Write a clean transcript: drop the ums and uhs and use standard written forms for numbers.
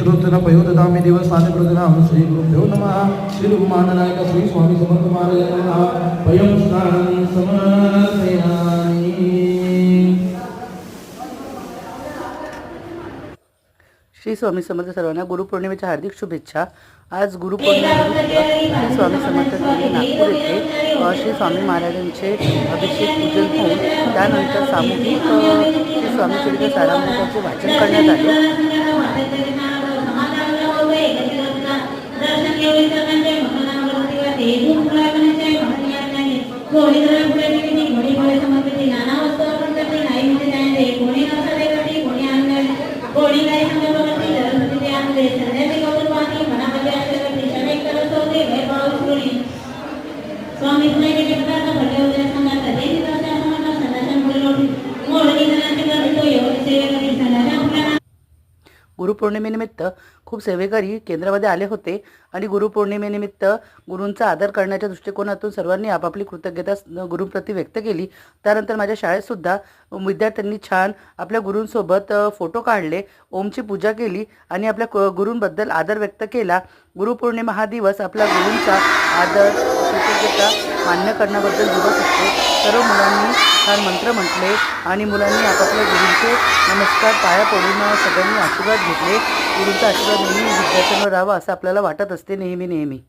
गुरुत्तन पयोददामि दिवसानि प्रदनाम श्री गुरुभ्यो नमः। श्री गुरुमाननायक श्री स्वामी समर्थ महाराज नमः। पयं स्नानं समर्पयामि। श्री स्वामी समर्थ सर्वांना गुरुपौर्णिमेच्या हार्दिक शुभेच्छा। आज गुरुपौर्णिमेनिमित्त स्वामी समर्थ नागपूर येथे श्री स्वामी महाराजांचे अभिषेक पूजन होऊन त्यानंतर सामूहिक श्री स्वामी चरित्र सारामृताचे वाचन करण्यात आले। गुरुपौर्णिमेनिमित्त खूप सेवेकरी केंद्रामध्ये आले होते आणि गुरुपौर्णिमेनिमित्त गुरूंचा आदर करण्याच्या दृष्टिकोनातून सर्वांनी आपापली कृतज्ञता गुरूंप्रती व्यक्त केली। त्यानंतर माझ्या शाळेत सुद्धा विद्यार्थ्यांनी छान आपल्या गुरूंसोबत फोटो काढले, ओमची पूजा केली आणि आपल्या गुरूंबद्दल आदर व्यक्त केला। गुरुपौर्णिमा हा दिवस आपल्या गुरूंचा आदर कृतज्ञता मान्य करण्याबद्दल दिवस असतो। सर्व मुलांनी छान मंत्र म्हटले आणि मुलांनी आपापल्या गुरूंचे नमस्कार पाया पडून सगळ्यांनी आशीर्वाद घेतले। गुरूंचा आशीर्वाद नेहमी विद्यार्थ्यांवर राहावा असं आपल्याला वाटत असते नेहमी।